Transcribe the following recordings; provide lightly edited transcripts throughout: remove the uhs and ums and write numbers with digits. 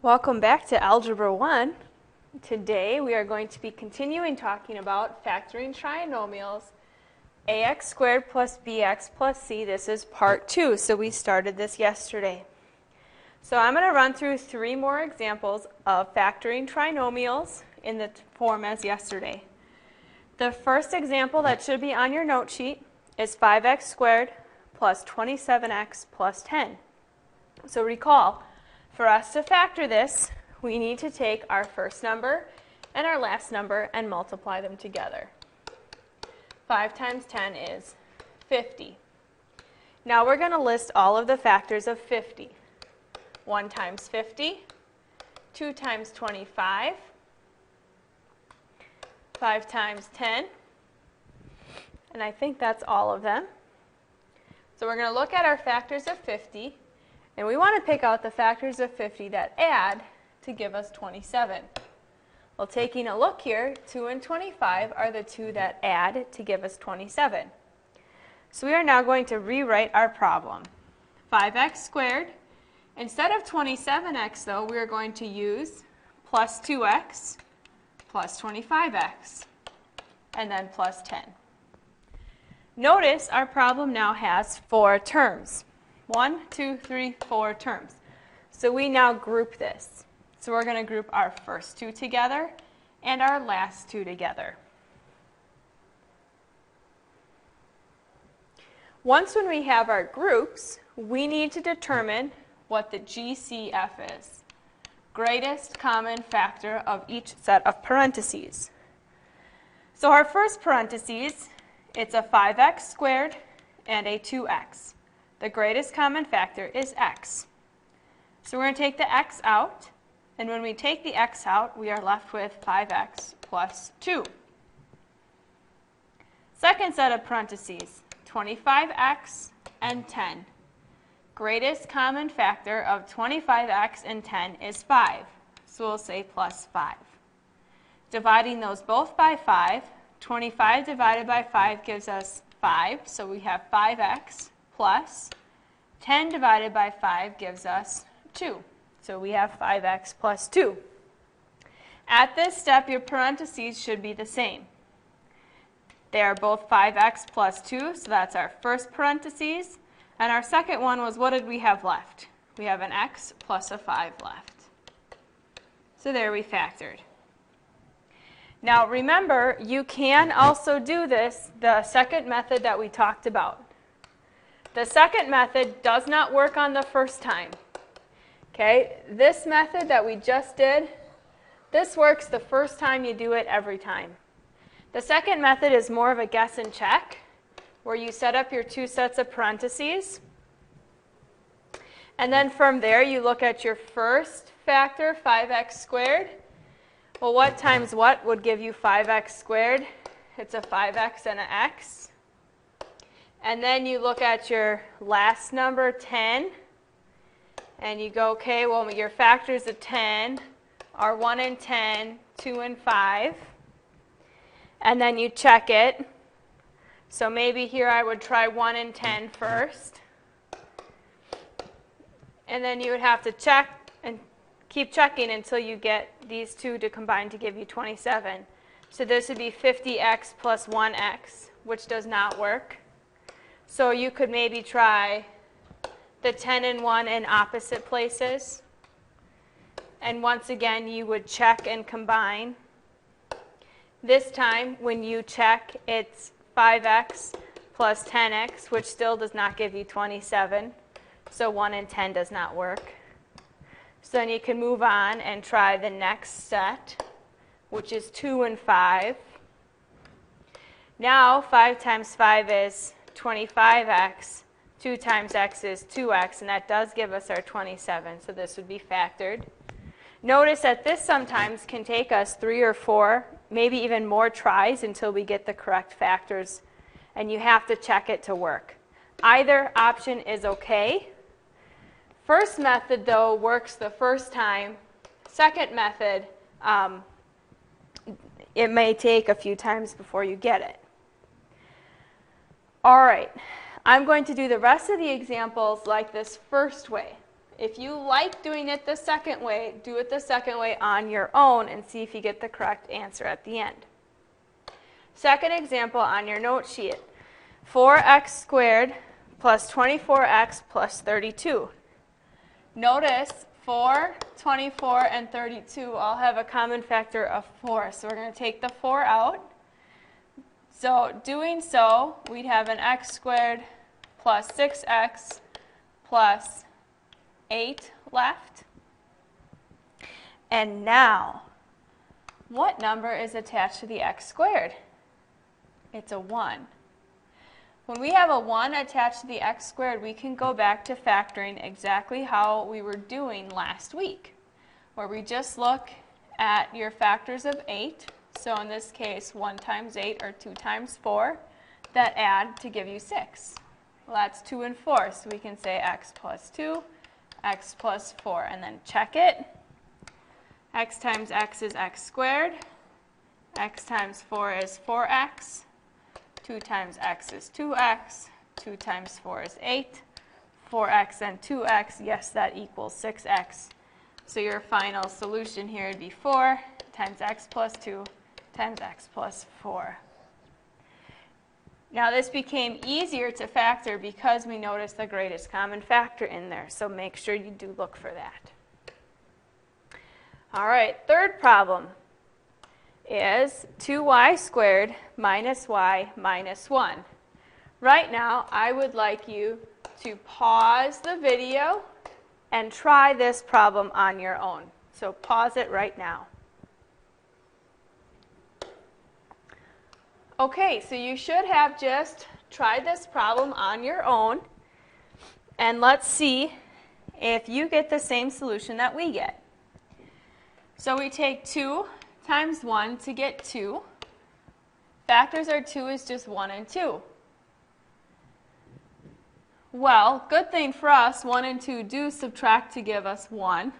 Welcome back to Algebra 1. Today we are going to be continuing talking about factoring trinomials, ax squared plus bx plus c. This is part 2, so we started this yesterday. So I'm going to run through 3 more examples of factoring trinomials in the form as yesterday. The first example that should be on your note sheet is 5x squared plus 27x plus 10. So recall, for us to factor this, we need to take our first number and our last number and multiply them together. 5 times 10 is 50. Now we're going to list all of the factors of 50. 1 times 50, 2 times 25, 5 times 10, and I think that's all of them. So we're going to look at our factors of 50. And we want to pick out the factors of 50 that add to give us 27. Well, taking a look here, 2 and 25 are the 2 that add to give us 27. So we are now going to rewrite our problem. 5x squared. Instead of 27x, though, we are going to use plus 2x plus 25x, and then plus 10. Notice our problem now has 4 terms. 1, 2, 3, 4 terms. So we now group this. So we're going to group our first 2 together and our last 2 together. Once when we have our groups, we need to determine what the GCF is. Greatest common factor of each set of parentheses. So our first parentheses, it's a 5x squared and a 2x. The greatest common factor is x. So we're going to take the x out, and when we take the x out, we are left with 5x plus 2. Second set of parentheses, 25x and 10. Greatest common factor of 25x and 10 is 5, so we'll say plus 5. Dividing those both by 5, 25 divided by 5 gives us 5, so we have 5x plus 10 divided by 5 gives us 2. So we have 5x plus 2. At this step, your parentheses should be the same. They are both 5x plus 2, so that's our first parentheses. And our second one was, what did we have left? We have an x plus a 5 left. So there we factored. Now remember, you can also do this the second method that we talked about. The second method does not work on the first time. Okay, this method that we just did, this works the first time you do it every time. The second method is more of a guess and check, where you set up your 2 sets of parentheses. And then from there, you look at your first factor, 5x squared. Well, what times what would give you 5x squared? It's a 5x and an x. And then you look at your last number, 10, and you go, okay, well, your factors of 10 are 1 and 10, 2 and 5. And then you check it. So maybe here I would try 1 and 10 first. And then you would have to check and keep checking until you get these 2 to combine to give you 27. So this would be 50x plus 1x, which does not work. So you could maybe try the 10 and 1 in opposite places. And once again, you would check and combine. This time, when you check, it's 5x plus 10x, which still does not give you 27. So 1 and 10 does not work. So then you can move on and try the next set, which is 2 and 5. Now, 5 times 5 is 25x, 2 times x is 2x, and that does give us our 27, so this would be factored. Notice that this sometimes can take us 3 or 4, maybe even more tries until we get the correct factors, and you have to check it to work. Either option is okay. First method, though, works the first time. Second method, it may take a few times before you get it. All right, I'm going to do the rest of the examples like this first way. If you like doing it the second way, do it the second way on your own and see if you get the correct answer at the end. Second example on your note sheet, 4x squared plus 24x plus 32. Notice 4, 24, and 32 all have a common factor of 4, so we're going to take the 4 out. So doing so, we'd have an x squared plus 6x plus 8 left. And now, what number is attached to the x squared? It's a 1. When we have a 1 attached to the x squared, we can go back to factoring exactly how we were doing last week, where we just look at your factors of 8. So in this case, 1 times 8 or 2 times 4, that add to give you 6. Well, that's 2 and 4, so we can say x plus 2, x plus 4, and then check it. X times x is x squared. X times 4 is 4x. 2 times x is 2x. 2 times 4 is 8. 4x and 2x, yes, that equals 6x. So your final solution here would be 4 times x plus 2 times x plus 4. Now this became easier to factor because we noticed the greatest common factor in there, so make sure you do look for that. All right, third problem is 2y squared minus y minus 1. Right now, I would like you to pause the video and try this problem on your own. So pause it right now. Okay, so you should have just tried this problem on your own, and let's see if you get the same solution that we get. So we take 2 times 1 to get 2. Factors are 2 is just 1 and 2. Well, good thing for us, 1 and 2 do subtract to give us 1.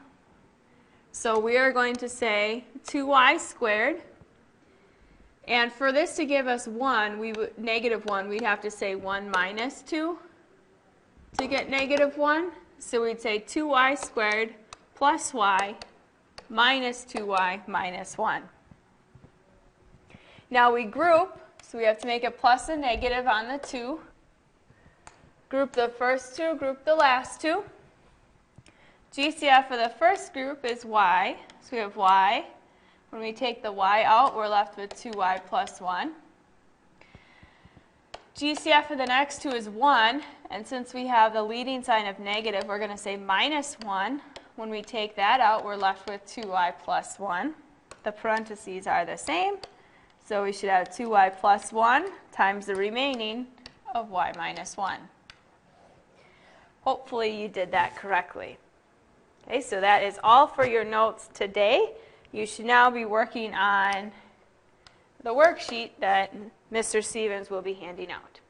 So we are going to say 2y squared. And for this to give us 1, negative 1, we'd have to say 1 minus 2 to get negative 1. So we'd say 2y squared plus y minus 2y minus 1. Now we group, so we have to make a plus and negative on the 2. Group the first 2, group the last 2. GCF for the first group is y, so we have y. When we take the y out, we're left with 2y plus 1. GCF for the next 2 is 1, and since we have the leading sign of negative, we're going to say minus 1. When we take that out, we're left with 2y plus 1. The parentheses are the same, so we should have 2y plus 1 times the remaining of y minus 1. Hopefully you did that correctly. Okay, so that is all for your notes today. You should now be working on the worksheet that Mr. Stevens will be handing out.